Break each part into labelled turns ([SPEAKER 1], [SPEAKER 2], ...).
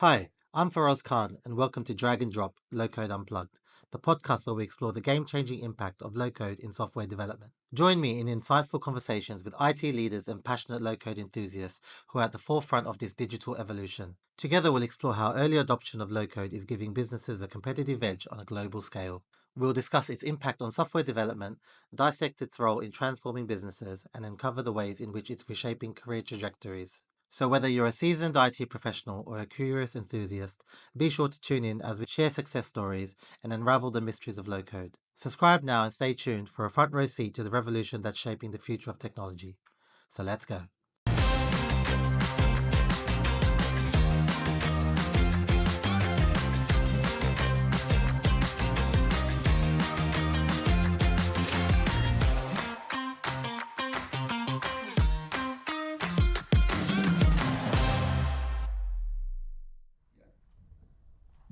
[SPEAKER 1] Hi, I'm Feroz and welcome to Drag and Drop Low Code Unplugged, the podcast where we explore the game changing impact of low code in software development. Join me in insightful conversations with IT leaders and passionate low code enthusiasts who are at the forefront of this digital evolution. Together, we'll explore how early adoption of low code is giving businesses a competitive edge on a global scale. We'll discuss its impact on software development, dissect its role in transforming businesses, and uncover the ways in which it's reshaping career trajectories. So, whether you're a seasoned IT professional or a curious enthusiast, be sure to tune in as we share success stories and unravel the mysteries of low code. Subscribe now and stay tuned for a front row seat to the revolution that's shaping the future of technology. So, let's go.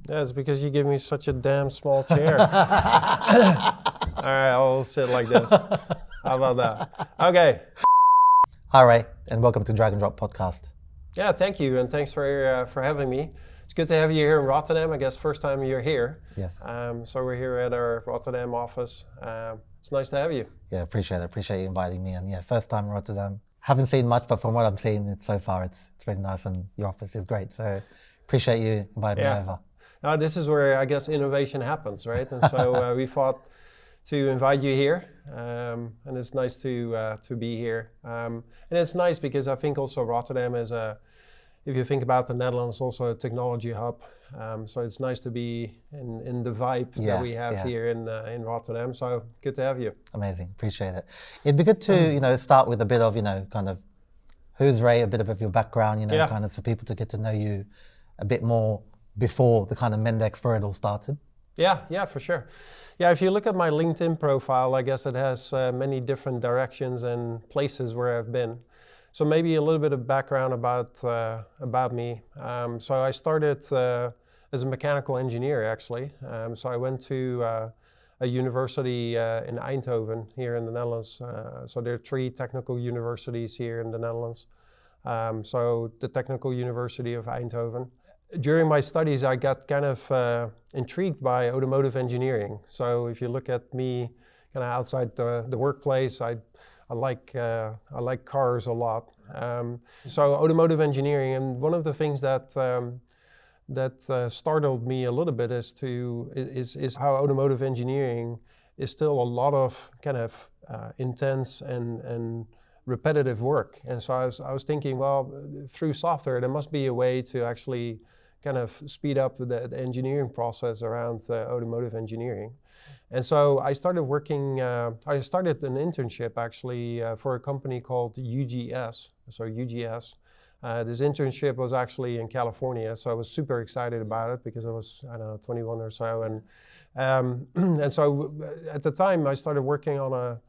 [SPEAKER 2] Yeah, it's because you give me such a damn small chair. All right, I'll sit like this. How about that? Okay.
[SPEAKER 1] Hi, Ray, and welcome to Drag and Drop Podcast.
[SPEAKER 2] Yeah, thank you, and thanks for having me. It's good to have you here in Rotterdam. I guess first time you're here.
[SPEAKER 1] Yes.
[SPEAKER 2] So we're here at our Rotterdam office. It's nice to have you.
[SPEAKER 1] Yeah, appreciate it. Appreciate you inviting me. And yeah, first time in Rotterdam. Haven't seen much, but from what I'm seeing so far, it's really nice, and your office is great. So appreciate you inviting me over.
[SPEAKER 2] This is where I guess innovation happens, right? And so we thought to invite you here, and it's nice to be here. And it's nice because I think also Rotterdam is if you think about the Netherlands, also a technology hub. So it's nice to be in the vibe that we have here in Rotterdam. So good to have you.
[SPEAKER 1] Amazing, appreciate it. It'd be good to start with a bit of kind of who's Ray, a bit of your background, kind of so people to get to know you a bit more before the kind of Mendex where it all started.
[SPEAKER 2] Yeah, for sure. Yeah, if you look at my LinkedIn profile, I guess it has many different directions and places where I've been. So maybe a little bit of background about me. So I started as a mechanical engineer, actually. So I went to a university in Eindhoven here in the Netherlands. So there are 3 technical universities here in the Netherlands. So the Technical University of Eindhoven. During my studies, I got kind of intrigued by automotive engineering. So if you look at me kind of outside the workplace, I like cars a lot. So automotive engineering, and one of the things that startled me a little bit is how automotive engineering is still a lot of kind of intense and repetitive work. And so I was thinking, well, through software, there must be a way to actually kind of speed up the engineering process around automotive engineering. And so I started I started an internship actually for a company called UGS. So UGS. This internship was actually in California, so I was super excited about it because I was, 21 or so. And so at the time I started working on a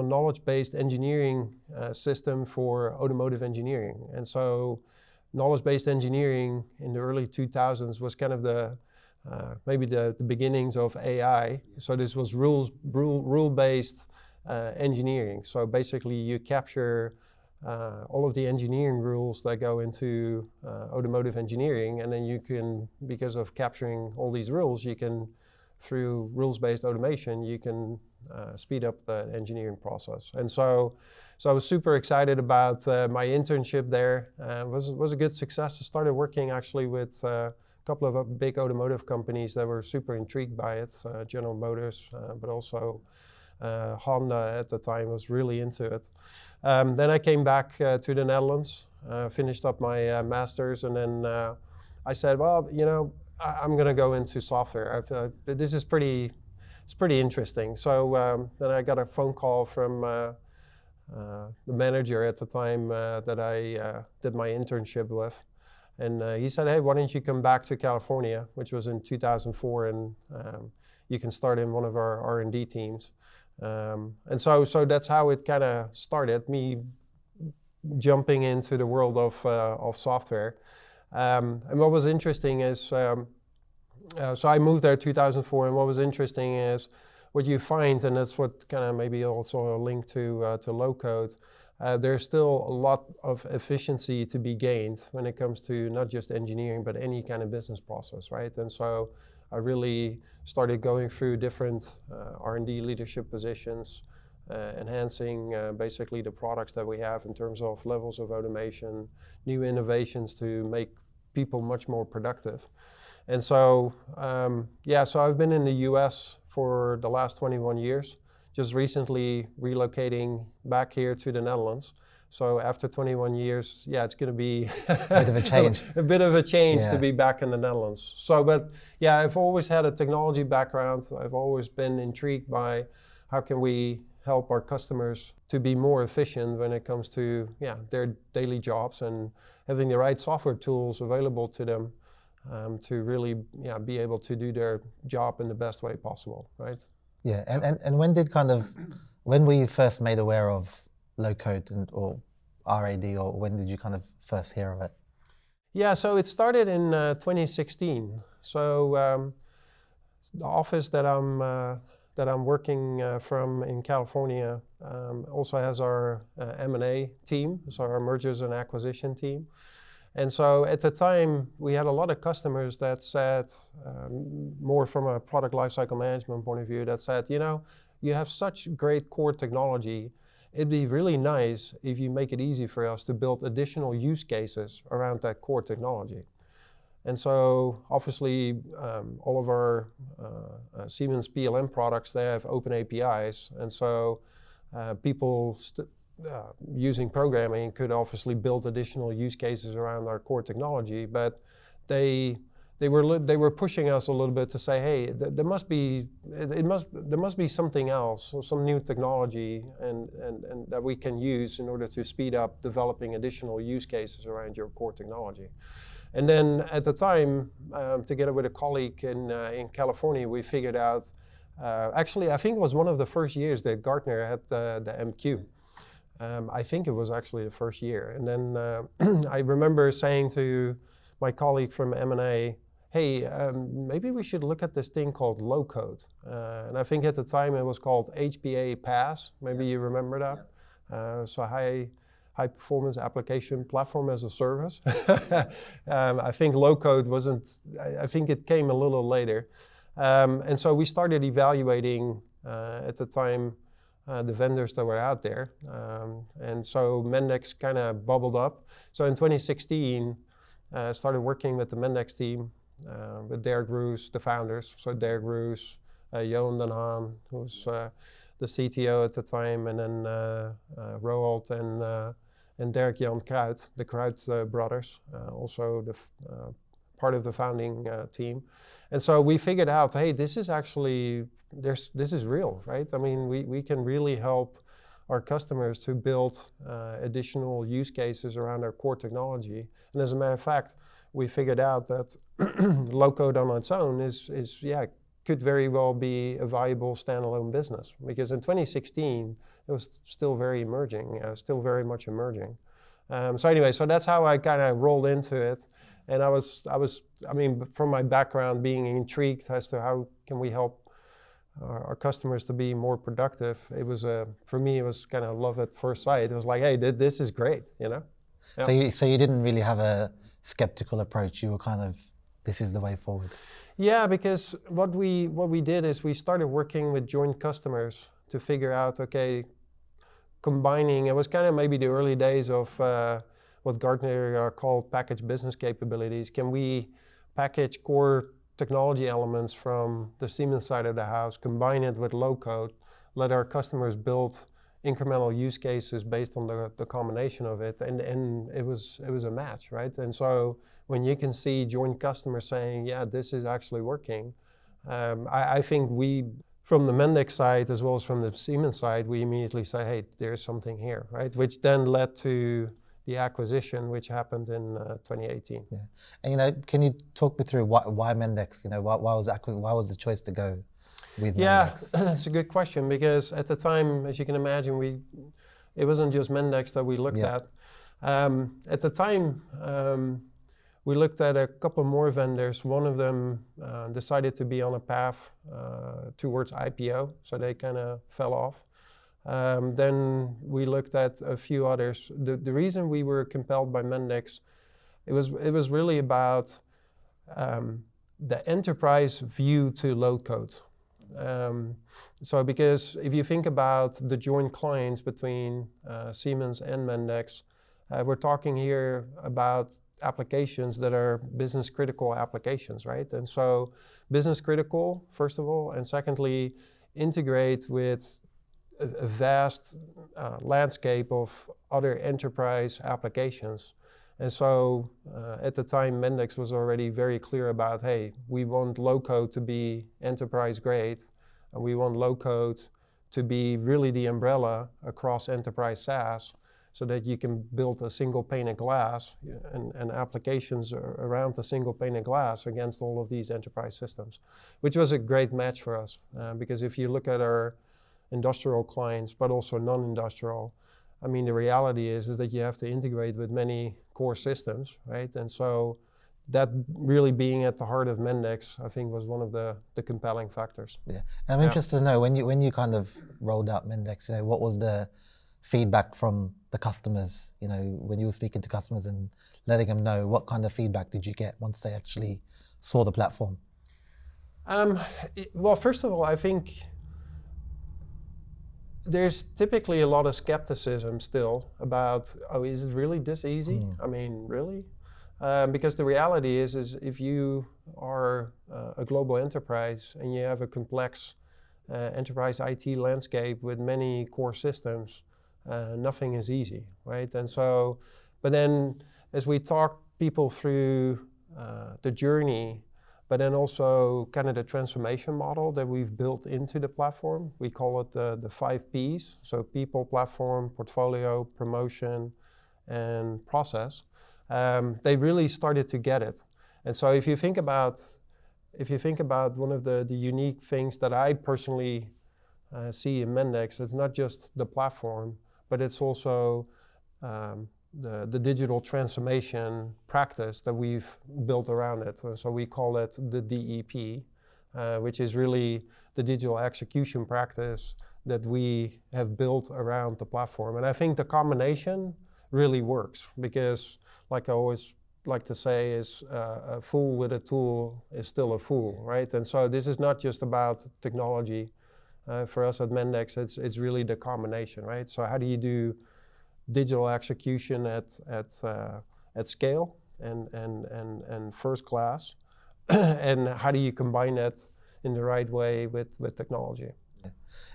[SPEAKER 2] knowledge-based engineering system for automotive engineering. And so knowledge-based engineering in the early 2000s was kind of maybe the beginnings of AI. So this was rule-based engineering. So basically you capture all of the engineering rules that go into automotive engineering, and then you can, because of capturing all these rules, you can, through rules-based automation, you can speed up the engineering process. And so I was super excited about my internship there. It was a good success. I started working actually with a couple of big automotive companies that were super intrigued by it, General Motors, but also Honda at the time was really into it. Then I came back to the Netherlands, finished up my master's, and then I said, well, I'm going to go into software. This is pretty interesting. So then I got a phone call from the manager at the time that I did my internship with. And he said, hey, why don't you come back to California, which was in 2004, and you can start in one of our R&D teams. And so that's how it kind of started, me jumping into the world of software. And what was interesting is, so I moved there in 2004, and what was interesting is what you find, and that's what kind of maybe also a link to low code, there's still a lot of efficiency to be gained when it comes to not just engineering, but any kind of business process, right? And so I really started going through different R&D leadership positions, enhancing basically the products that we have in terms of levels of automation, new innovations to make people much more productive. And so, so I've been in the US for the last 21 years, just recently relocating back here to the Netherlands. So after 21 years, it's going to be
[SPEAKER 1] a bit of a change.
[SPEAKER 2] a bit of a change to be back in the Netherlands. So, but yeah, I've always had a technology background. I've always been intrigued by how can we help our customers to be more efficient when it comes to their daily jobs, and having the right software tools available to them to really be able to do their job in the best way possible, right?
[SPEAKER 1] Yeah, and when were you first made aware of low code or RAD, or when did you kind of first hear of it?
[SPEAKER 2] Yeah, so it started in 2016. So the office that I'm working from in California also has our M&A team, so our mergers and acquisition team. And so at the time, we had a lot of customers that said, more from a product lifecycle management point of view, that said, you have such great core technology. It'd be really nice if you make it easy for us to build additional use cases around that core technology. And so obviously, all of our Siemens PLM products, they have open APIs. And so people using programming could obviously build additional use cases around our core technology, but they were pushing us a little bit to say, hey, there must be something else, some new technology, and that we can use in order to speed up developing additional use cases around your core technology. And then at the time, together with a colleague in California, we figured out. Actually, I think it was one of the first years that Gartner had the MQ. I think it was actually the first year. And then I remember saying to my colleague from M&A, hey, maybe we should look at this thing called low code. And I think at the time it was called HPA PaaS. Maybe you remember that. So high performance application platform as a service. I think low code wasn't, I think it came a little later. And so we started evaluating at the time the vendors that were out there. And so Mendex kind of bubbled up. So in 2016, started working with the Mendex team, with Dirk Roos, the founders. So Dirk Roos, Johan Den Haan, who was the CTO at the time, and then Roald and Dirk Jan Kruid, the Kruid brothers, also the part of the founding team. And so we figured out, hey, this is actually, this is real, right? I mean, we can really help our customers to build additional use cases around our core technology. And as a matter of fact, we figured out that low code on its own could very well be a viable standalone business. Because in 2016, it was still very emerging, still very much emerging. So anyway, so that's how I kind of rolled into it. And I mean, from my background, being intrigued as to how can we help our customers to be more productive. It was for me, it was kind of love at first sight. It was like, hey, this is great, Yeah.
[SPEAKER 1] So you didn't really have a skeptical approach. You were kind of, this is the way forward.
[SPEAKER 2] Yeah, because what we did is we started working with joint customers to figure out, okay, combining. It was kind of maybe the early days of what Gartner called packaged business capabilities. Can we package core technology elements from the Siemens side of the house, combine it with low code, let our customers build incremental use cases based on the combination of it, and it was a match, right? And so when you can see joint customers saying, yeah, this is actually working, I think we, from the Mendex side as well as from the Siemens side, we immediately say, hey, there's something here, right? Which then led to the acquisition, which happened in 2018.
[SPEAKER 1] Yeah, and can you talk me through why Mendex? Why was the choice to go with Mendex?
[SPEAKER 2] Yeah, that's a good question, because at the time, as you can imagine, it wasn't just Mendex that we looked at. At the time, we looked at a couple more vendors. One of them decided to be on a path towards IPO, so they kind of fell off. Then we looked at a few others. The reason we were compelled by Mendex, it was really about the enterprise view to load code. So because if you think about the joint clients between Siemens and Mendex, we're talking here about applications that are business critical applications, right? And so business critical, first of all, and secondly, integrate with a vast landscape of other enterprise applications. And so at the time, Mendex was already very clear about, hey, we want low code to be enterprise grade, and we want low code to be really the umbrella across enterprise SaaS, so that you can build a single pane of glass and applications around the single pane of glass against all of these enterprise systems, which was a great match for us. Because if you look at our industrial clients, but also non-industrial, I mean, the reality is that you have to integrate with many core systems, right? And so that really being at the heart of Mendex, I think, was one of the compelling factors.
[SPEAKER 1] Yeah, and I'm interested to know when you kind of rolled out Mendex, what was the feedback from the customers? When you were speaking to customers and letting them know, what kind of feedback did you get once they actually saw the platform?
[SPEAKER 2] Well, first of all, I think there's typically a lot of skepticism still about, oh, is it really this easy? I mean, really? Because the reality is if you are a global enterprise and you have a complex enterprise IT landscape with many core systems, nothing is easy, right? And so, but then as we talk people through the journey, but then also kind of the transformation model that we've built into the platform, we call it the 5 Ps. So people, platform, portfolio, promotion, and process. They really started to get it. And so if you think about one of the unique things that I personally see in Mendex, it's not just the platform, but it's also the digital transformation practice that we've built around it. And so we call it the DEP, which is really the digital execution practice that we have built around the platform. And I think the combination really works because, like I always like to say, is a fool with a tool is still a fool, right? And so this is not just about technology. For us at Mendex, it's really the combination, right? So how do you do digital execution at scale and first class, and how do you combine that in the right way with technology?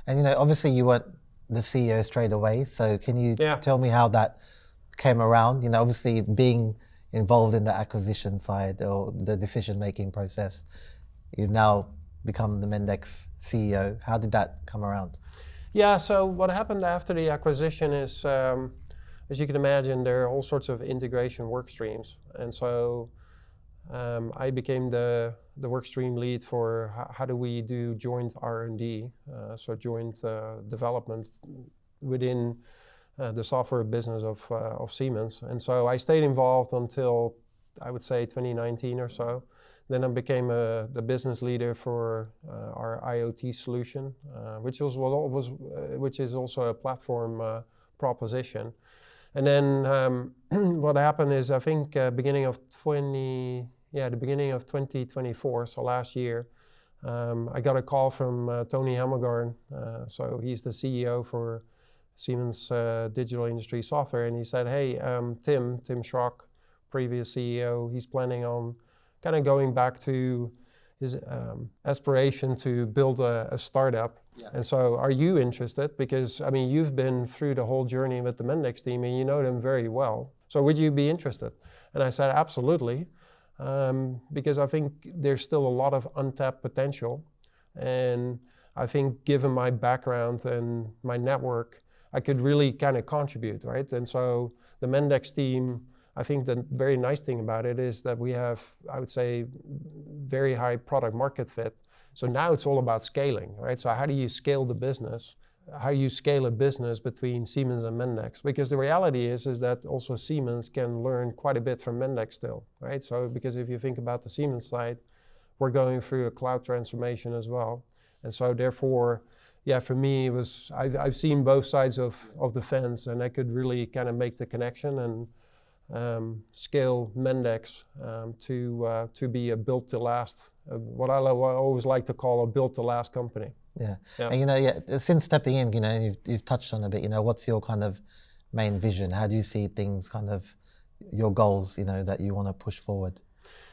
[SPEAKER 1] And obviously you weren't the CEO straight away, so can you tell me how that came around? Obviously being involved in the acquisition side or the decision-making process, you've now become the Mendex CEO. How did that come around?
[SPEAKER 2] Yeah, so what happened after the acquisition is, as you can imagine, there are all sorts of integration work streams. And so I became the work stream lead for how do we do joint R&D, so joint development within the software business of Siemens. And so I stayed involved until, I would say, 2019 or so. Then I became the business leader for our IoT solution, which is also a platform proposition. And then what happened is, I think the beginning of 2024, so last year, I got a call from Tony Hammelgarn. So he's the CEO for Siemens Digital Industry Software, and he said, "Hey, Tim Schrock, previous CEO, he's planning on kind of going back to his aspiration to build a startup. Yeah. And so are you interested? Because, I mean, you've been through the whole journey with the Mendex team and you know them very well. So would you be interested?" And I said, absolutely, because I think there's still a lot of untapped potential. And I think given my background and my network, I could really kind of contribute, right? And so the Mendex team, I think the very nice thing about it is that we have, I would say, very high product market fit. So now it's all about scaling, right? So how do you scale the business? How you scale a business between Siemens and Mendex? Because the reality is that also Siemens can learn quite a bit from Mendex still, right? So because if you think about the Siemens side, we're going through a cloud transformation as well. And so therefore, yeah, for me, it was, I've seen both sides of the fence, and I could really kind of make the connection and scale Mendex to be a built to last, what I always like to call a built to last company.
[SPEAKER 1] Yeah. And since stepping in, you've touched on a bit, what's your kind of main vision? How do you see things, kind of your goals, that you want to push forward?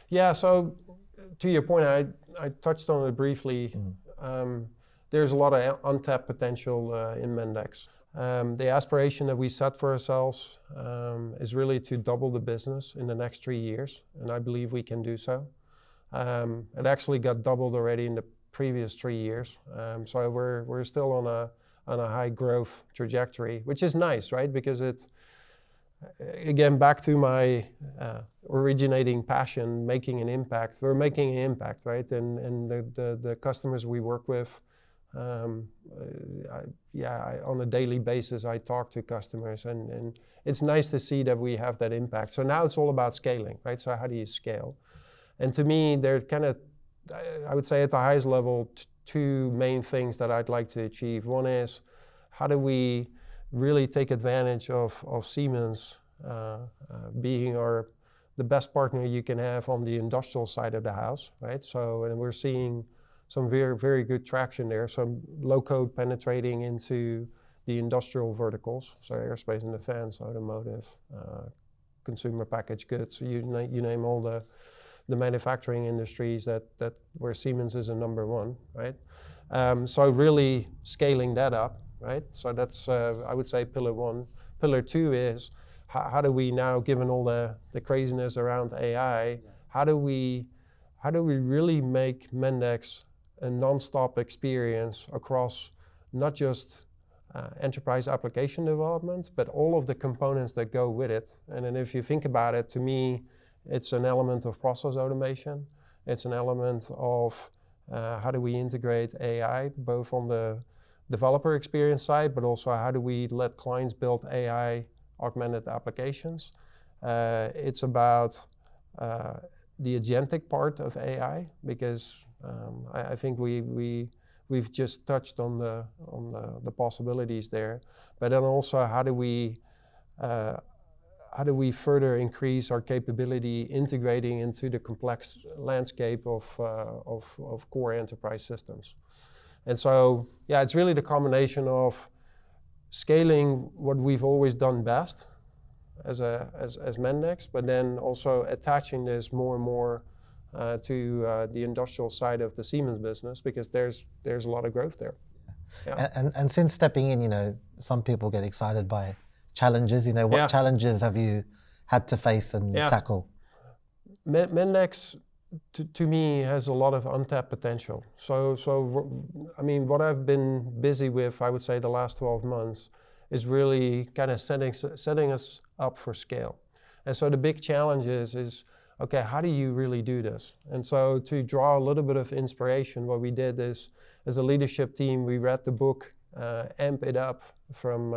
[SPEAKER 2] Yeah, so to your point, I touched on it briefly. There's a lot of untapped potential in Mendex. The aspiration that we set for ourselves is really to double the business in the next 3 years, and I believe we can do so. It actually got doubled already in the previous 3 years, so we're still on a high growth trajectory, which is nice, right? Because it's, again, back to my originating passion, making an impact. We're making an impact, right? And the customers we work with, on a daily basis, I talk to customers, and it's nice to see that we have that impact. So now it's all about scaling, right? So how do you scale? And to me, they're kind of, I would say at the highest level, two main things that I'd like to achieve. One is, how do we really take advantage of Siemens being the best partner you can have on the industrial side of the house, right? So, and we're seeing some very, very good traction there. Some low code penetrating into the industrial verticals, so aerospace and defense, automotive, consumer packaged goods. So you name all the manufacturing industries that where Siemens is a number one, right? So really scaling that up, right? So that's, I would say, pillar one. Pillar two is, how do we now, given all the craziness around AI, how do we really make Mendex a non-stop experience across not just enterprise application development, but all of the components that go with it. And then if you think about it, to me, it's an element of process automation. It's an element of how do we integrate AI, both on the developer experience side, but also how do we let clients build AI augmented applications. It's about the agentic part of AI, because I think we've just touched on the possibilities there. But then also, how do we further increase our capability integrating into the complex landscape of core enterprise systems? And so, yeah, it's really the combination of scaling what we've always done best as Mendex, but then also attaching this more and more to the industrial side of the Siemens business, because there's a lot of growth there.
[SPEAKER 1] Yeah. And since stepping in, some people get excited by challenges. What challenges have you had to face and tackle?
[SPEAKER 2] Mendex, to me, has a lot of untapped potential. So I mean, what I've been busy with, I would say, the last 12 months is really kind of setting us up for scale. And so the big challenge is, okay, how do you really do this? And so to draw a little bit of inspiration, what we did is, as a leadership team, we read the book Amp It Up from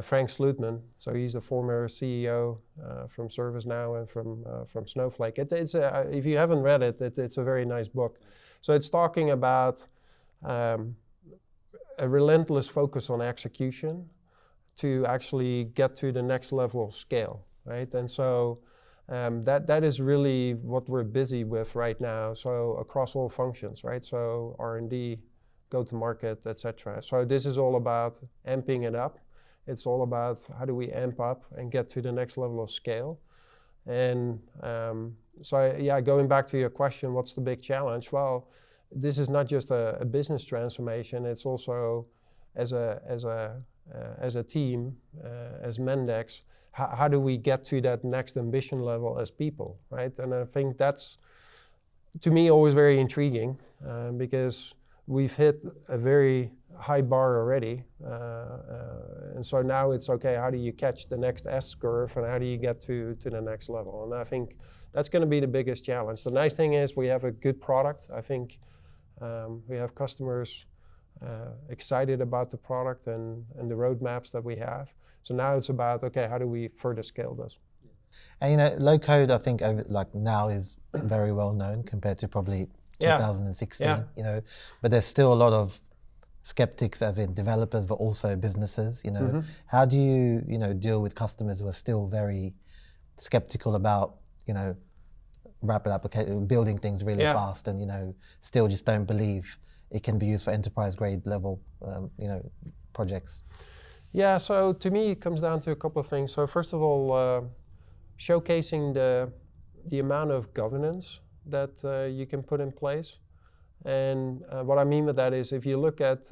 [SPEAKER 2] Frank Slootman. So he's the former CEO from ServiceNow and from Snowflake. It's if you haven't read it, it's a very nice book. So it's talking about a relentless focus on execution to actually get to the next level of scale, right? And so that is really what we're busy with right now. So across all functions, right? So R&D, go-to-market, etc. So this is all about amping it up. It's all about how do we amp up and get to the next level of scale. And going back to your question, what's the big challenge? Well, this is not just a business transformation. It's also as a team, as Mendex, how do we get to that next ambition level as people, right? And I think that's, to me, always very intriguing because we've hit a very high bar already. And so now it's, okay, how do you catch the next S curve and how do you get to the next level? And I think that's going to be the biggest challenge. The nice thing is we have a good product. I think we have customers excited about the product and the roadmaps that we have. So now it's about, okay, how do we further scale this?
[SPEAKER 1] And low code, I think, now is very well known compared to probably 2016. But there's still a lot of skeptics as in developers, but also businesses, how do you, deal with customers who are still very skeptical about, rapid application, building things really fast and, still just don't believe it can be used for enterprise grade level, projects?
[SPEAKER 2] Yeah, so to me it comes down to a couple of things. So first of all, showcasing the amount of governance that you can put in place. And what I mean with that is if you look at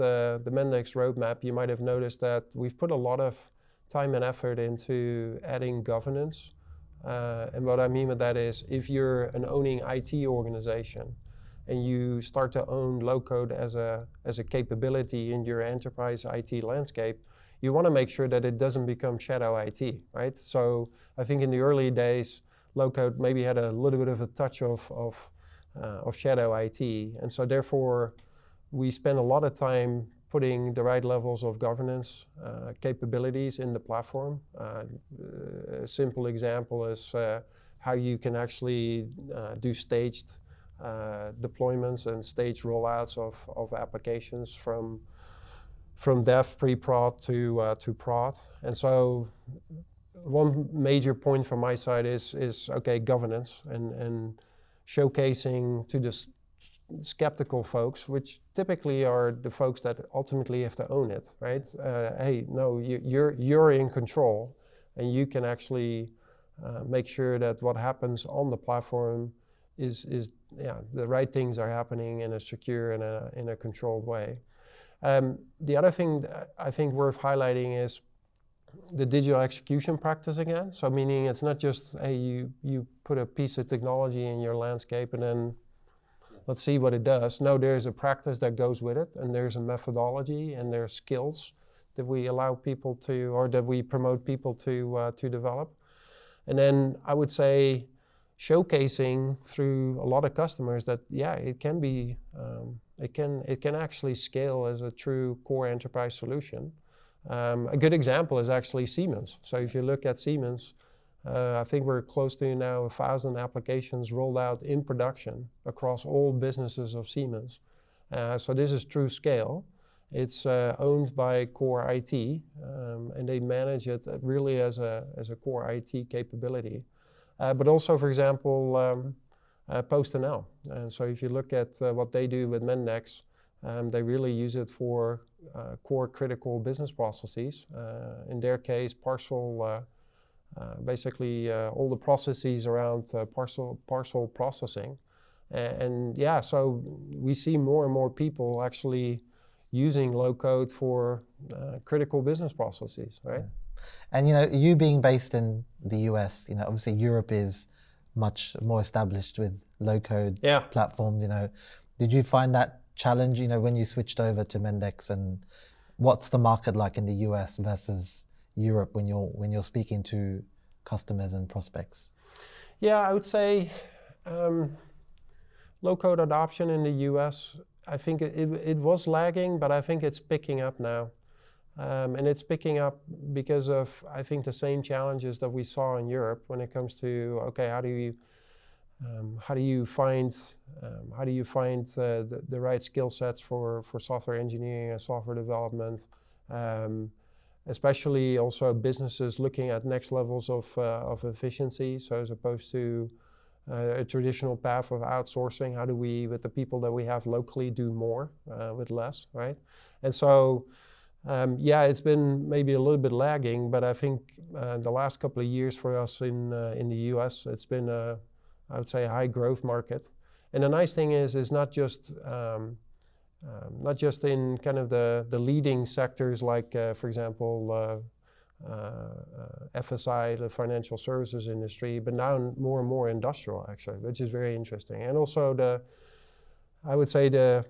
[SPEAKER 2] the Mendex roadmap, you might have noticed that we've put a lot of time and effort into adding governance. And what I mean with that is if you're an owning IT organization and you start to own low-code as a capability in your enterprise IT landscape, you want to make sure that it doesn't become shadow IT, right? So I think in the early days, low-code maybe had a little bit of a touch of shadow IT. And so therefore, we spend a lot of time putting the right levels of governance capabilities in the platform. A simple example is how you can actually do staged deployments and staged rollouts of applications from dev pre-prod to prod. And so one major point from my side is okay, governance and showcasing to the skeptical folks, which typically are the folks that ultimately have to own it, right? Hey, no, you're in control, and you can actually make sure that what happens on the platform is the right things are happening in a secure and in a controlled way. The other thing that I think worth highlighting is the digital execution practice again. So meaning it's not just, hey, you put a piece of technology in your landscape and then let's see what it does. No, there's a practice that goes with it, and there's a methodology, and there's skills that we allow people to, or that we promote people to develop. And then I would say showcasing through a lot of customers that, it can be, it can actually scale as a true core enterprise solution. A good example is actually Siemens. So if you look at Siemens, I think we're close to now 1,000 applications rolled out in production across all businesses of Siemens. So this is true scale. It's owned by core IT, and they manage it really as a core IT capability. But also, for example, PostNL. And so if you look at what they do with Mendex, they really use it for core critical business processes. In their case, parcel, basically all the processes around parcel processing. So we see more and more people actually using low code for critical business processes, right?
[SPEAKER 1] And you being based in the US, obviously Europe is much more established with low code platforms. Did you find that challenge, when you switched over to Mendex, and what's the market like in the US versus Europe when you're speaking to customers and prospects?
[SPEAKER 2] Yeah, I would say low code adoption in the US, I think it was lagging, but I think it's picking up now. And it's picking up because of, I think, the same challenges that we saw in Europe when it comes to, okay, how do you find the right skill sets for software engineering and software development, especially also businesses looking at next levels of efficiency. So as opposed to a traditional path of outsourcing, how do we, with the people that we have locally, do more with less, right? And so, it's been maybe a little bit lagging, but I think the last couple of years for us in the US, it's been I would say a high growth market. And the nice thing is not just in kind of the leading sectors like, for example, FSI, the financial services industry, but now more and more industrial actually, which is very interesting. And also I would say the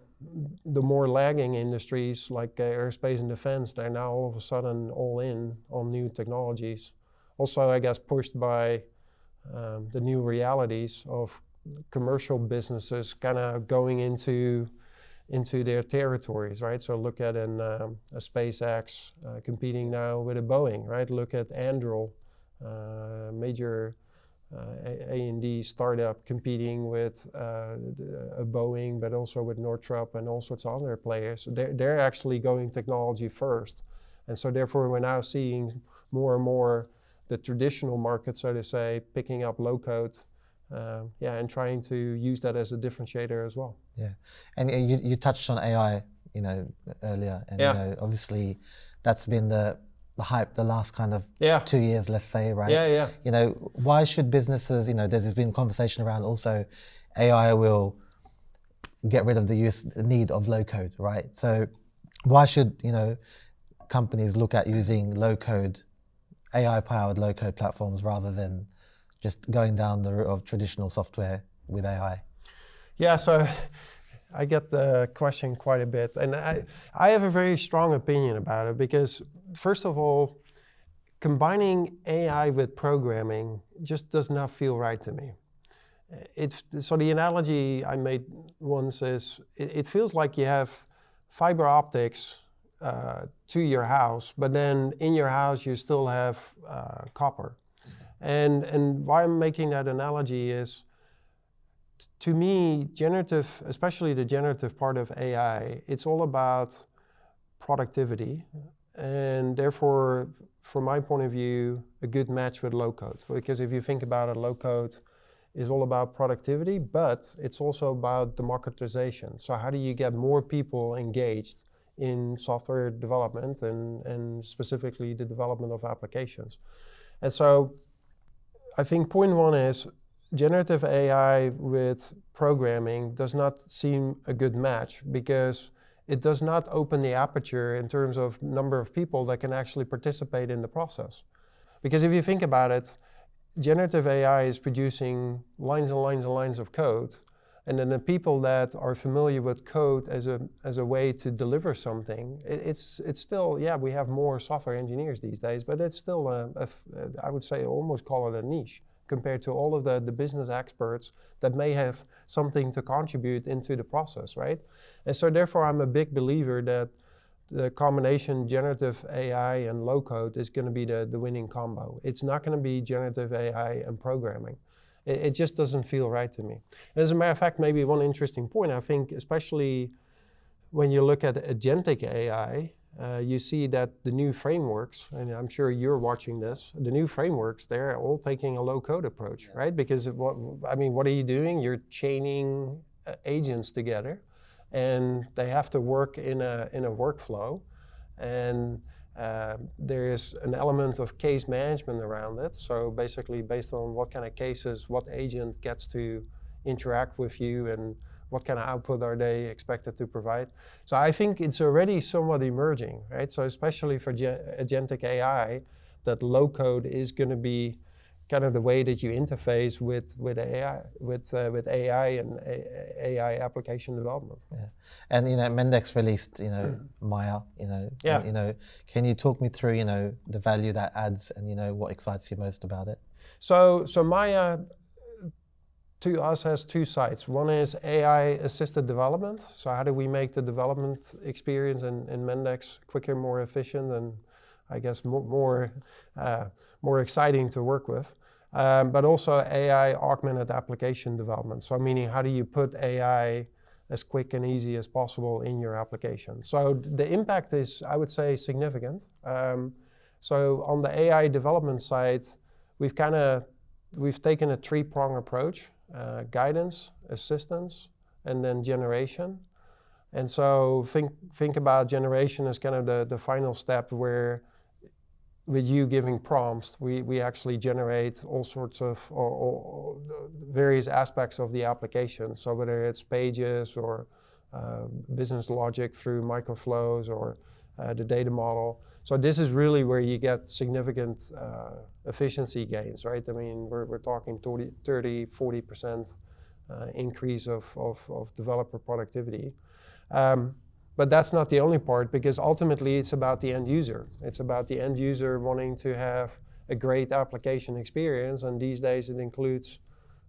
[SPEAKER 2] more lagging industries like aerospace and defense, they're now all of a sudden all in on new technologies. Also, I guess, pushed by the new realities of commercial businesses kind of going into their territories, right? So look at a SpaceX competing now with a Boeing, right? Look at Anduril, major A&D startup competing with a Boeing, but also with Northrop and all sorts of other players. They're actually going technology first. And so therefore we're now seeing more and more the traditional market, so to say, picking up low code, and trying to use that as a differentiator as well.
[SPEAKER 1] Yeah, and you touched on AI, earlier, and obviously that's been the hype the last kind of 2 years, let's say, right?
[SPEAKER 2] Yeah.
[SPEAKER 1] Why should businesses, there's been conversation around also AI will get rid of the need of low code, right? So why should, companies look at using AI-powered low code platforms rather than just going down the route of traditional software with AI?
[SPEAKER 2] Yeah, so I get the question quite a bit, and I have a very strong opinion about it because, first of all, combining AI with programming just does not feel right to me. So the analogy I made once is, it feels like you have fiber optics to your house, but then in your house you still have copper. And why I'm making that analogy is, to me, generative, especially the generative part of AI, it's all about productivity, and therefore, from my point of view, a good match with low code. Because if you think about it, low code is all about productivity, but it's also about democratization. So how do you get more people engaged in software development and specifically the development of applications? And so I think point one is, generative AI with programming does not seem a good match because it does not open the aperture in terms of number of people that can actually participate in the process. Because if you think about it, generative AI is producing lines and lines and lines of code, and then the people that are familiar with code as a way to deliver something, it's still, we have more software engineers these days, but it's still, I would say, almost call it a niche compared to all of the business experts that may have something to contribute into the process, right? And so therefore I'm a big believer that the combination generative AI and low code is going to be the winning combo. It's not going to be generative AI and programming. It just doesn't feel right to me. And as a matter of fact, maybe one interesting point, I think, especially when you look at agentic AI, you see that the new frameworks, and I'm sure you're watching this, the new frameworks, they're all taking a low-code approach, right? Because what are you doing? You're chaining agents together, and they have to work in a workflow, and there is an element of case management around it. So basically, based on what kind of cases, what agent gets to interact with you, and what kind of output are they expected to provide. So I think it's already somewhat emerging, right? So especially for agentic AI, that low code is going to be kind of the way that you interface with AI and AI application development.
[SPEAKER 1] Yeah, and Mendex released Maya. Can you talk me through the value that adds and what excites you most about it?
[SPEAKER 2] So Maya, to us, has two sides. One is AI-assisted development. So how do we make the development experience in Mendex quicker, more efficient, and I guess more exciting to work with. But also AI-augmented application development. So meaning, how do you put AI as quick and easy as possible in your application? So the impact is, I would say, significant. So on the AI development side, we've taken a three-prong approach. Guidance, assistance, and then generation. And so think about generation as kind of the final step where, with you giving prompts, we actually generate all sorts of or various aspects of the application. So whether it's pages or business logic through microflows or the data model. So this is really where you get significant efficiency gains, right? I mean, we're talking 30, 40% increase of developer productivity. But that's not the only part, because ultimately it's about the end user. It's about the end user wanting to have a great application experience, and these days it includes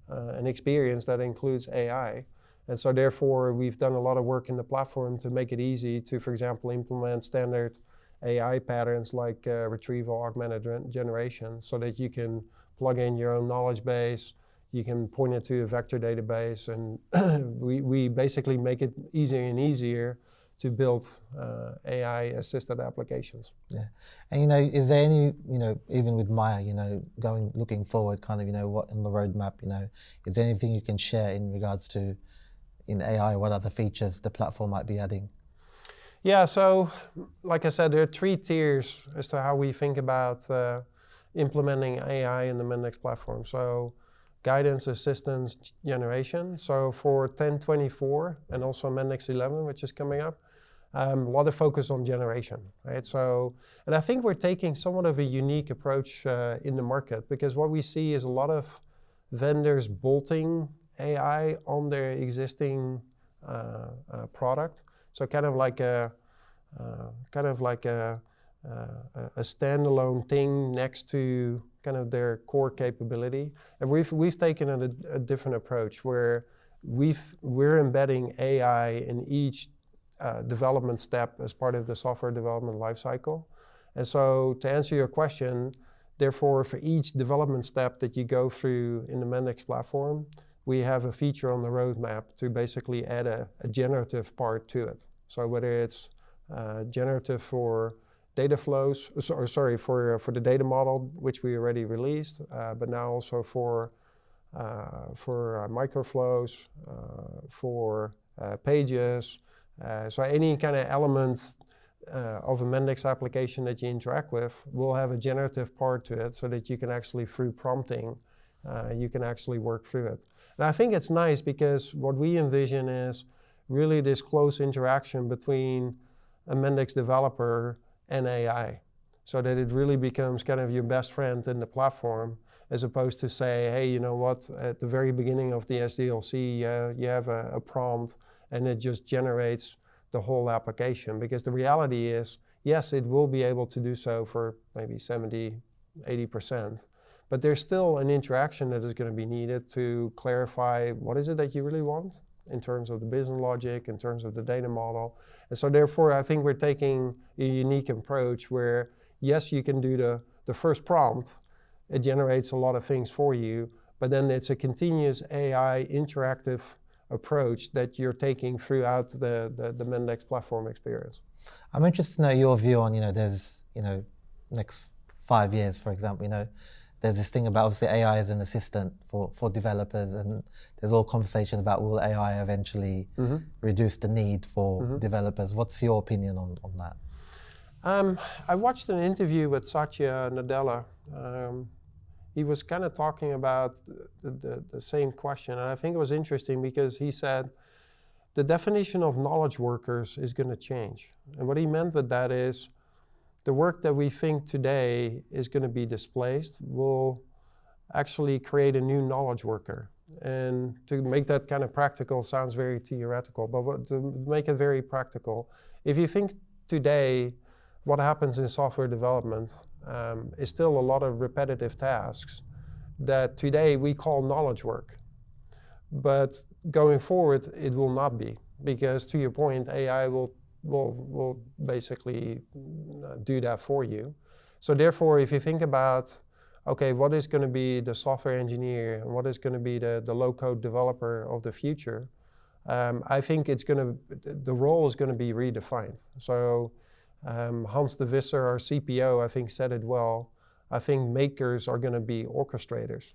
[SPEAKER 2] an experience that includes AI. And so therefore we've done a lot of work in the platform to make it easy to, for example, implement standard AI patterns like retrieval augmented generation, so that you can plug in your own knowledge base. You can point it to a vector database, and we basically make it easier and easier to build AI-assisted applications.
[SPEAKER 1] Yeah, and is there any, even with Maya, looking forward, kind of, what on the roadmap, is there anything you can share in regards to in AI, what other features the platform might be adding?
[SPEAKER 2] Yeah, so like I said, there are 3 tiers as to how we think about implementing AI in the Mendex platform. So guidance, assistance, generation. So for 1024 and also Mendex 11, which is coming up, a lot of focus on generation, right? So, and I think we're taking somewhat of a unique approach in the market, because what we see is a lot of vendors bolting AI on their existing product. So kind of like a standalone thing next to kind of their core capability. And we've taken a different approach where we're embedding AI in each development step as part of the software development lifecycle. And so to answer your question, therefore for each development step that you go through in the Mendex platform, we have a feature on the roadmap to basically add a generative part to it. So whether it's generative for data flows, for the data model, which we already released, but now also for microflows, for pages. So any kind of element of a Mendex application that you interact with will have a generative part to it, so that you can actually, through prompting, you can actually work through it. And I think it's nice because what we envision is really this close interaction between a Mendex developer and AI, so that it really becomes kind of your best friend in the platform, as opposed to say, hey, you know what, at the very beginning of the SDLC, you have a prompt and it just generates the whole application. Because the reality is, yes, it will be able to do so for maybe 70, 80%, but there's still an interaction that is going to be needed to clarify what is it that you really want in terms of the business logic, in terms of the data model. And so therefore, I think we're taking a unique approach where, yes, you can do the first prompt, it generates a lot of things for you, but then it's a continuous AI interactive approach that you're taking throughout the Mendex platform experience.
[SPEAKER 1] I'm interested to know your view on, there's, next 5 years, for example, there's this thing about obviously AI as an assistant for developers, and there's all conversations about will AI eventually reduce the need for developers. What's your opinion on that?
[SPEAKER 2] I watched an interview with Satya Nadella. He was kind of talking about the same question, and I think it was interesting because he said the definition of knowledge workers is going to change. And what he meant with that is the work that we think today is going to be displaced will actually create a new knowledge worker. And to make that kind of practical sounds very theoretical, but to make it very practical, if you think today, what happens in software development is still a lot of repetitive tasks that today we call knowledge work. But going forward, it will not be, because to your point, AI will basically do that for you. So therefore, if you think about, okay, what is going to be the software engineer and what is going to be the low-code developer of the future, I think the role is going to be redefined. So Hans de Visser, our CPO, I think said it well. I think makers are going to be orchestrators.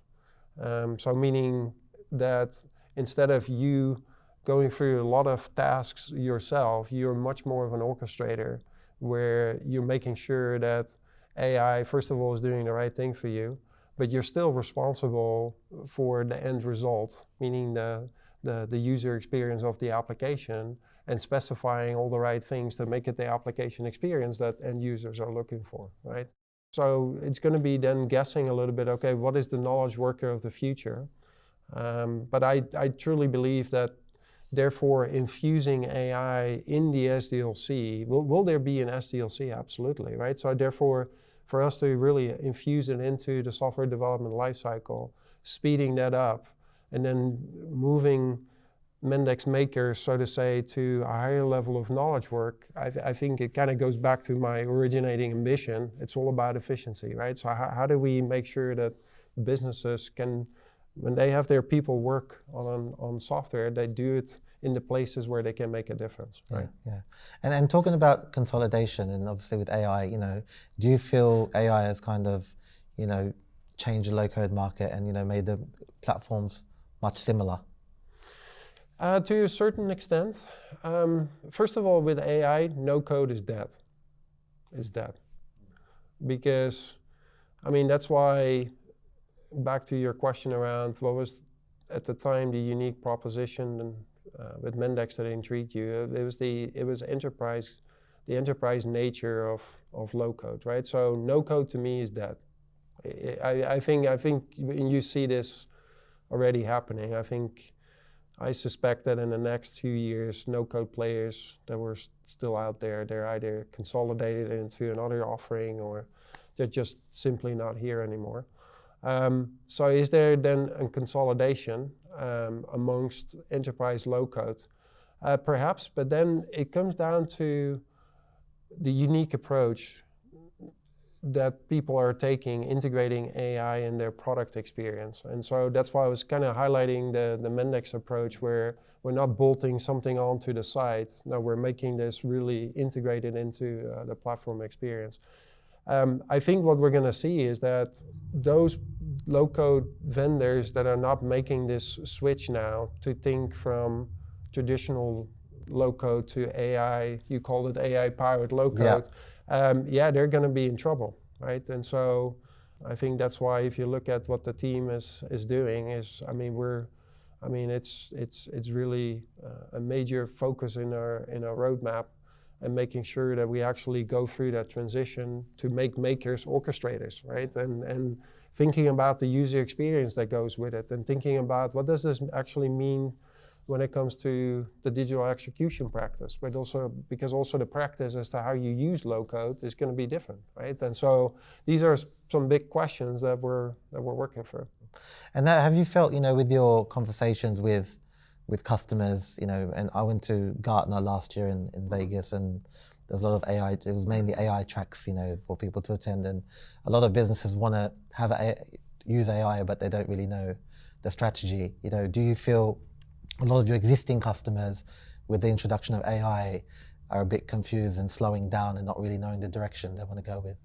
[SPEAKER 2] So meaning that instead of you going through a lot of tasks yourself, you're much more of an orchestrator, where you're making sure that AI, first of all, is doing the right thing for you, but you're still responsible for the end result, meaning the user experience of the application, and specifying all the right things to make it the application experience that end users are looking for, right? So it's going to be then guessing a little bit, okay, what is the knowledge worker of the future? But I truly believe that, therefore, infusing AI in the SDLC, will there be an SDLC? Absolutely, right? So therefore, for us to really infuse it into the software development lifecycle, speeding that up, and then moving Mendex makers, so to say, to a higher level of knowledge work, I think it kind of goes back to my originating ambition. It's all about efficiency, right? So how do we make sure that businesses can, when they have their people work on software, they do it in the places where they can make a difference, right?
[SPEAKER 1] Yeah. And talking about consolidation, and obviously with AI, do you feel AI has kind of, changed the low-code market and, made the platforms much similar?
[SPEAKER 2] To a certain extent. First of all, with AI, no code is dead. It's dead. Because, that's why, back to your question around what was at the time the unique proposition with Mendex that intrigued you, it was enterprise, the enterprise nature of low code, right? So no code to me is dead. I think you see this already happening. I suspect that in the next few years, no-code players that were still out there, they're either consolidated into another offering or they're just simply not here anymore. So is there then a consolidation amongst enterprise low-code? Perhaps, but then it comes down to the unique approach that people are taking, integrating AI in their product experience. And so that's why I was kind of highlighting the Mendex approach, where we're not bolting something onto the site. No, we're making this really integrated into the platform experience. I think what we're going to see is that those low-code vendors that are not making this switch now to think from traditional low-code to AI, you called it AI-powered low-code, they're going to be in trouble, right? And so I think that's why if you look at what the team is doing, it's really a major focus in our roadmap, and making sure that we actually go through that transition to make makers orchestrators, right? And thinking about the user experience that goes with it, and thinking about what does this actually mean when it comes to the digital execution practice, but also because also the practice as to how you use low code is going to be different, right? And so these are some big questions that we're working through.
[SPEAKER 1] And that, have you felt, with your conversations with customers, and I went to Gartner last year in Vegas, and there's a lot of AI, it was mainly AI tracks, for people to attend, and a lot of businesses want to use AI, but they don't really know the strategy. Do you feel a lot of your existing customers, with the introduction of AI, are a bit confused and slowing down and not really knowing the direction they want to go with?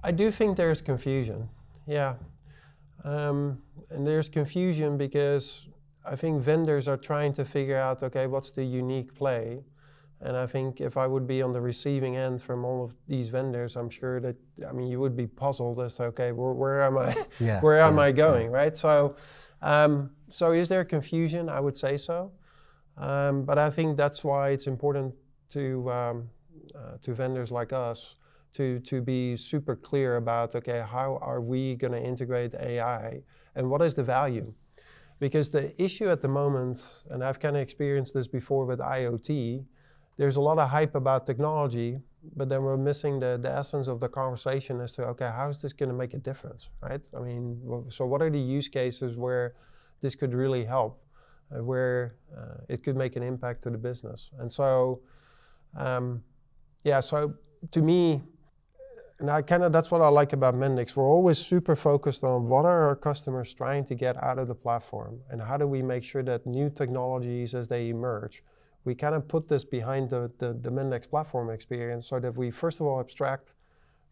[SPEAKER 2] I do think there's confusion, yeah. And there's confusion because I think vendors are trying to figure out, okay, what's the unique play? And I think if I would be on the receiving end from all of these vendors, I'm sure that, you would be puzzled as to, okay, where am I, where am I going, right? So is there confusion? I would say so. But I think that's why it's important to vendors like us to be super clear about, okay, how are we going to integrate AI and what is the value? Because the issue at the moment, and I've kind of experienced this before with IoT, there's a lot of hype about technology, but then we're missing the essence of the conversation as to, okay, how is this going to make a difference, right? So what are the use cases where this could really help, where it could make an impact to the business? And so, so to me, and that's what I like about Mendex. We're always super focused on what are our customers trying to get out of the platform, and how do we make sure that new technologies as they emerge, we kind of put this behind the Mendex platform experience, so that we first of all abstract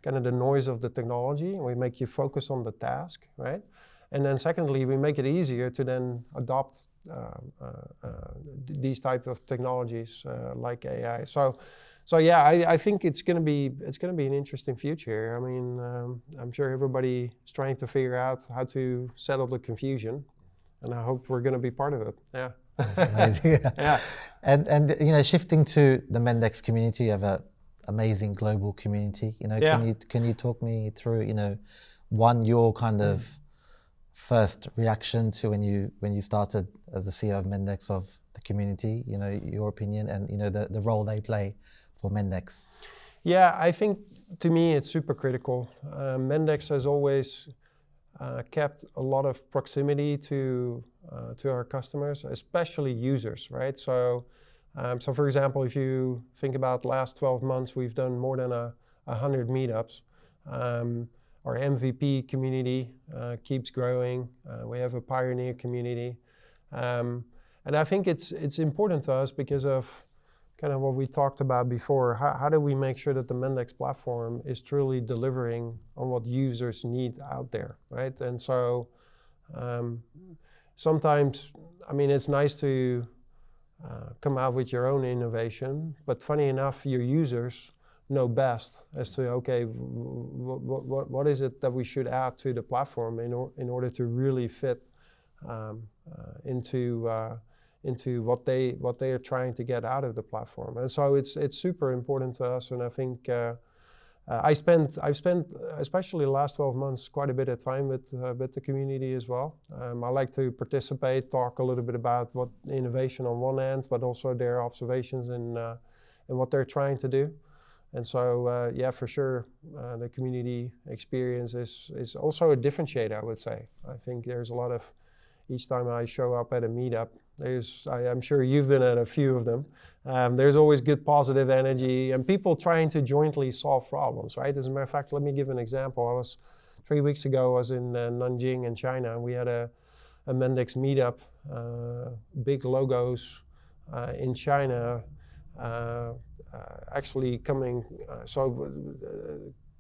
[SPEAKER 2] kind of the noise of the technology, and we make you focus on the task, right? And then secondly, we make it easier to then adopt these type of technologies like AI. So yeah, I think it's going to be an interesting future. I'm sure everybody is trying to figure out how to settle the confusion, and I hope we're going to be part of it. Yeah.
[SPEAKER 1] Amazing. Yeah. And shifting to the Mendex community, you have an amazing global community. Can you talk me through, your kind of first reaction to when you started as the CEO of Mendex, of the community, your opinion, and the role they play for Mendex?
[SPEAKER 2] Yeah, I think to me it's super critical. Mendex has always kept a lot of proximity to our customers, especially users, right? So for example, if you think about the last 12 months, we've done more than 100 meetups. Our MVP community keeps growing. We have a pioneer community. And I think it's important to us because of kind of what we talked about before. How do we make sure that the Mendex platform is truly delivering on what users need out there, right? And so sometimes, I mean, it's nice to come out with your own innovation, but funny enough, your users know best as to, okay, what is it that we should add to the platform in order to really fit into what they are trying to get out of the platform. And so it's super important to us, and I think I've spent, especially the last 12 months, quite a bit of time with the community as well. I like to participate, talk a little bit about what innovation on one end, but also their observations and what they're trying to do. And so, yeah, for sure, the community experience is also a differentiator, I would say. I think there's a lot of, each time I show up at a meetup, I'm sure you've been at a few of them, there's always good positive energy and people trying to jointly solve problems, right? As a matter of fact, let me give an example. 3 weeks ago, I was in Nanjing in China, and we had a Mendex meetup, big logos in China, actually coming,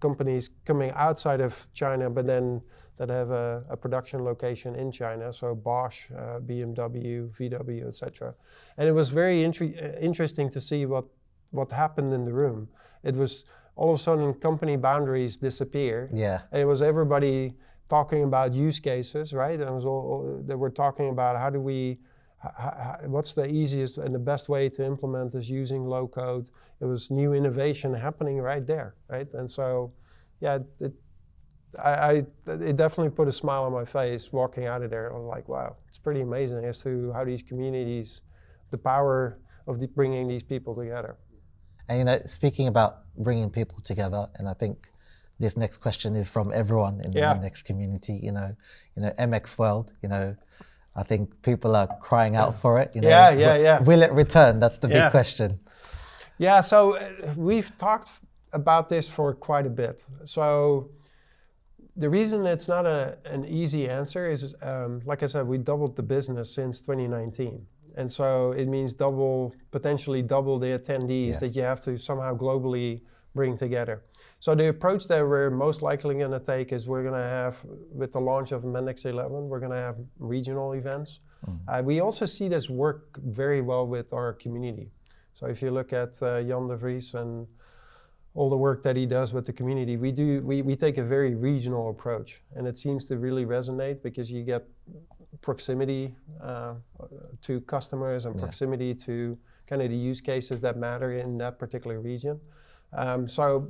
[SPEAKER 2] companies coming outside of China, but then that have a production location in China, so Bosch, BMW, VW, etc. And it was very interesting to see what happened in the room. It was all of a sudden company boundaries disappeared.
[SPEAKER 1] Yeah.
[SPEAKER 2] And it was everybody talking about use cases, right? And it was they were talking about what's the easiest and the best way to implement this using low code. It was new innovation happening right there, right? And so, yeah, it definitely put a smile on my face walking out of there. I was like, wow, it's pretty amazing as to how these communities, the power of bringing these people together.
[SPEAKER 1] And speaking about bringing people together, and I think this next question is from everyone in the Mendex community. MX World. I think people are crying out for it. Will it return? That's the big question.
[SPEAKER 2] Yeah. So we've talked about this for quite a bit. So the reason it's not an easy answer is, like I said, we doubled the business since 2019. And so it means potentially double the attendees that you have to somehow globally bring together. So the approach that we're most likely going to take is we're going to have, with the launch of Mendix 11, we're going to have regional events. We also see this work very well with our community. So if you look at Jan de Vries and all the work that he does with the community, we take a very regional approach, and it seems to really resonate because you get proximity to customers and proximity to kind of the use cases that matter in that particular region. So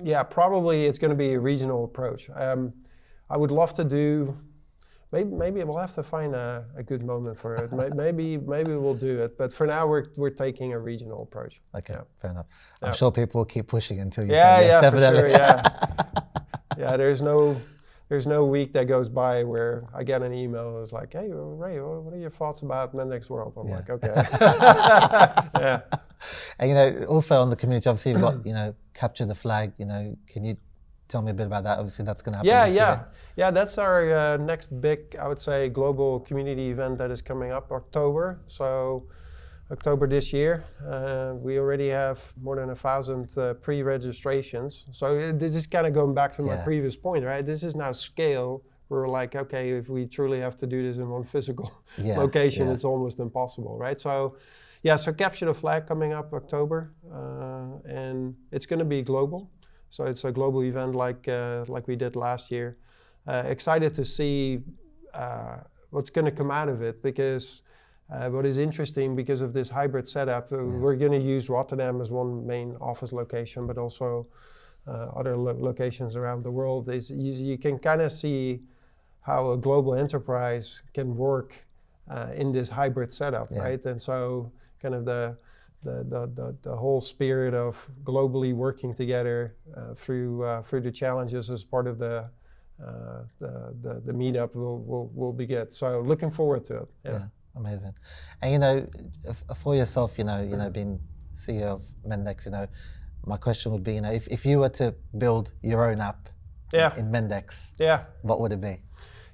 [SPEAKER 2] yeah, probably it's going to be a regional approach. I would love to do, maybe we'll have to find a good moment for it. Maybe we'll do it, but for now we're taking a regional approach.
[SPEAKER 1] Okay, fair enough. I'm sure people will keep pushing until you say
[SPEAKER 2] yes,
[SPEAKER 1] definitely.
[SPEAKER 2] for sure, yeah. There's no week that goes by where I get an email that's like, hey, Ray, what are your thoughts about Mendex World? I'm like, okay. Yeah.
[SPEAKER 1] And also on the community, obviously you've got, capture the flag. Can you tell me a bit about that? Obviously that's going to happen.
[SPEAKER 2] Yeah. That's our next big, I would say, global community event that is coming up October. So October this year, we already have more than 1,000 pre-registrations. So this is kind of going back to my previous point, right? This is now scale. We're like, okay, if we truly have to do this in one physical location, it's almost impossible, right? So so capture the flag coming up October, and it's going to be global. So it's a global event like we did last year. Excited to see what's going to come out of it, because what is interesting, because of this hybrid setup, we're going to use Rotterdam as one main office location, but also other locations around the world. You can kind of see how a global enterprise can work in this hybrid setup, right? And so kind of the whole spirit of globally working together through the challenges as part of the meetup will be good. So looking forward to it. Yeah.
[SPEAKER 1] Amazing. And for yourself, being CEO of Mendex, my question would be, if you were to build your own app in Mendex, what would it be?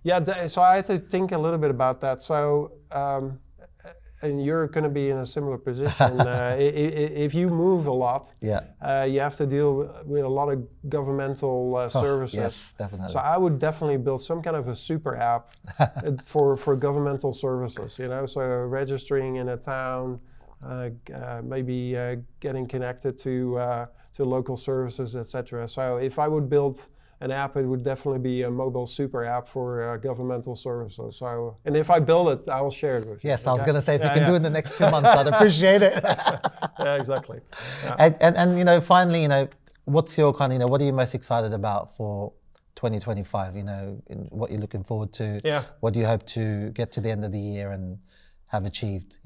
[SPEAKER 2] Yeah, so I had to think a little bit about that. So, and you're going to be in a similar position. If you move a lot, you have to deal with a lot of governmental services.
[SPEAKER 1] Yes, definitely.
[SPEAKER 2] So I would definitely build some kind of a super app for governmental services. So registering in a town, maybe getting connected to local services, etc. So if I would build an app, it would definitely be a mobile super app for governmental services. So, and if I build it, I will share it with you.
[SPEAKER 1] Yes, I was going to say, if you can do it in the next 2 months, I'd appreciate it.
[SPEAKER 2] Yeah, exactly. Yeah.
[SPEAKER 1] And finally, what's your what are you most excited about for 2025? What you're looking forward to?
[SPEAKER 2] Yeah.
[SPEAKER 1] What do you hope to get to the end of the year and have achieved?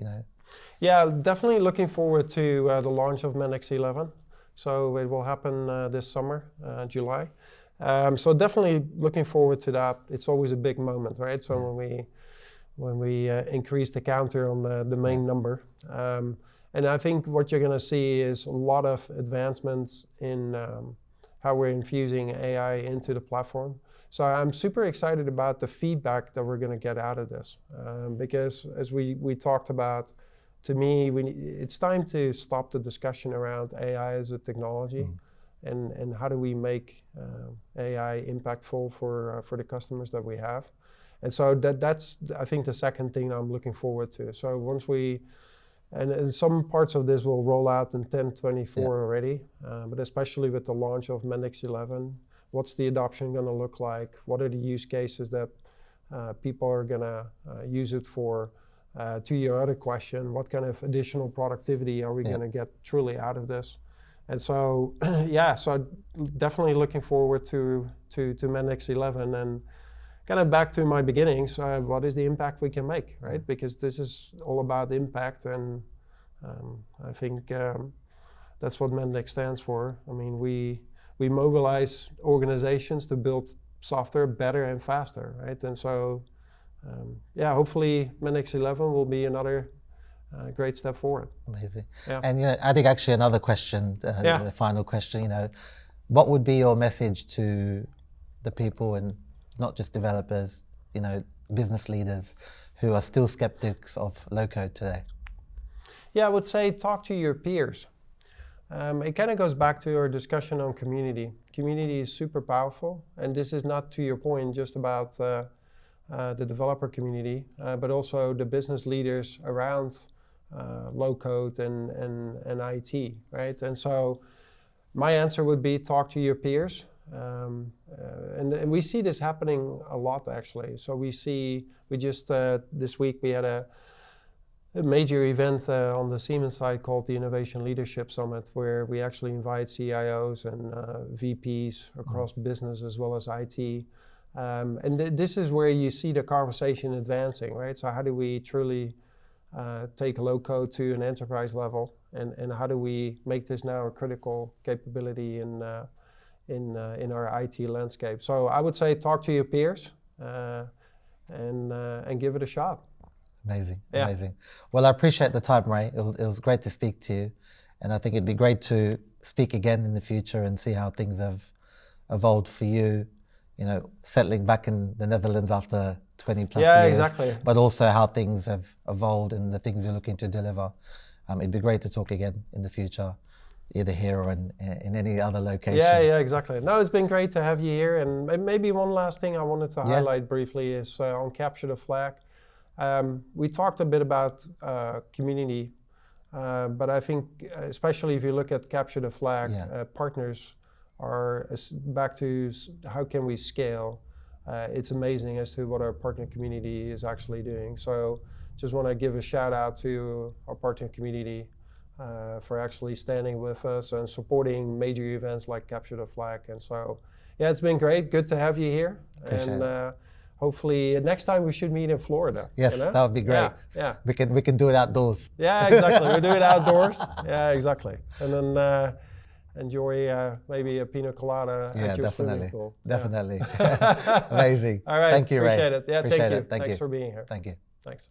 [SPEAKER 2] Yeah, definitely looking forward to the launch of Mendex 11. So it will happen this summer, July. So definitely looking forward to that. It's always a big moment, right? So when we increase the counter on the main number, and I think what you're going to see is a lot of advancements in how we're infusing AI into the platform. So I'm super excited about the feedback that we're going to get out of this, because as we talked about, to me, it's time to stop the discussion around AI as a technology. And how do we make AI impactful for the customers that we have? And so that's I think the second thing I'm looking forward to. So once and some parts of this will roll out in 1024 already, but especially with the launch of Mendex 11, what's the adoption going to look like? What are the use cases that people are going to use it for? To your other question, what kind of additional productivity are we going to get truly out of this? And so, so definitely looking forward to Mendex 11 and kind of back to my beginnings. What is the impact we can make, right? Because this is all about impact, and I think that's what Mendex stands for. I mean, we mobilize organizations to build software better and faster, right? And so, hopefully Mendex 11 will be another great step forward.
[SPEAKER 1] Amazing. Yeah. And I think actually another question, the final question, what would be your message to the people, and not just developers, business leaders who are still skeptics of low-code today?
[SPEAKER 2] Yeah, I would say talk to your peers. It kind of goes back to our discussion on community. Community is super powerful, and this is not, to your point, just about the developer community, but also the business leaders around low code and IT, right? And so my answer would be talk to your peers. And we see this happening a lot, actually. So we just this week we had a major event on the Siemens side called the Innovation Leadership Summit, where we actually invite CIOs and VPs across business as well as IT. And this is where you see the conversation advancing, right? So how do we truly take low code to an enterprise level, and how do we make this now a critical capability in our IT landscape? So I would say talk to your peers and give it a shot.
[SPEAKER 1] Amazing, amazing. Well, I appreciate the time, Ray. It was great to speak to you, and I think it'd be great to speak again in the future and see how things have evolved for you. Settling back in the Netherlands after 20 plus years.
[SPEAKER 2] Exactly.
[SPEAKER 1] But also how things have evolved and the things you're looking to deliver. It'd be great to talk again in the future, either here or in any other location.
[SPEAKER 2] Yeah, exactly. No, it's been great to have you here. And maybe one last thing I wanted to highlight briefly is on Capture the Flag. We talked a bit about community, but I think especially if you look at Capture the Flag, partners are back to how can we scale. It's amazing as to what our partner community is actually doing. So just want to give a shout out to our partner community for actually standing with us and supporting major events like Capture the Flag. And so, it's been great. Good to have you here.
[SPEAKER 1] Appreciate it.
[SPEAKER 2] Hopefully next time we should meet in Florida.
[SPEAKER 1] Yes, that would be great.
[SPEAKER 2] Yeah.
[SPEAKER 1] We can do it outdoors.
[SPEAKER 2] Yeah, exactly. We do it outdoors. Yeah, exactly. And then enjoy maybe a pina colada at your swimming pool.
[SPEAKER 1] Definitely. Amazing.
[SPEAKER 2] All right.
[SPEAKER 1] Thank you, Ray.
[SPEAKER 2] Appreciate it. Yeah,
[SPEAKER 1] Appreciate
[SPEAKER 2] thank you.
[SPEAKER 1] it. Thanks
[SPEAKER 2] for being here.
[SPEAKER 1] Thank you.
[SPEAKER 2] Thanks.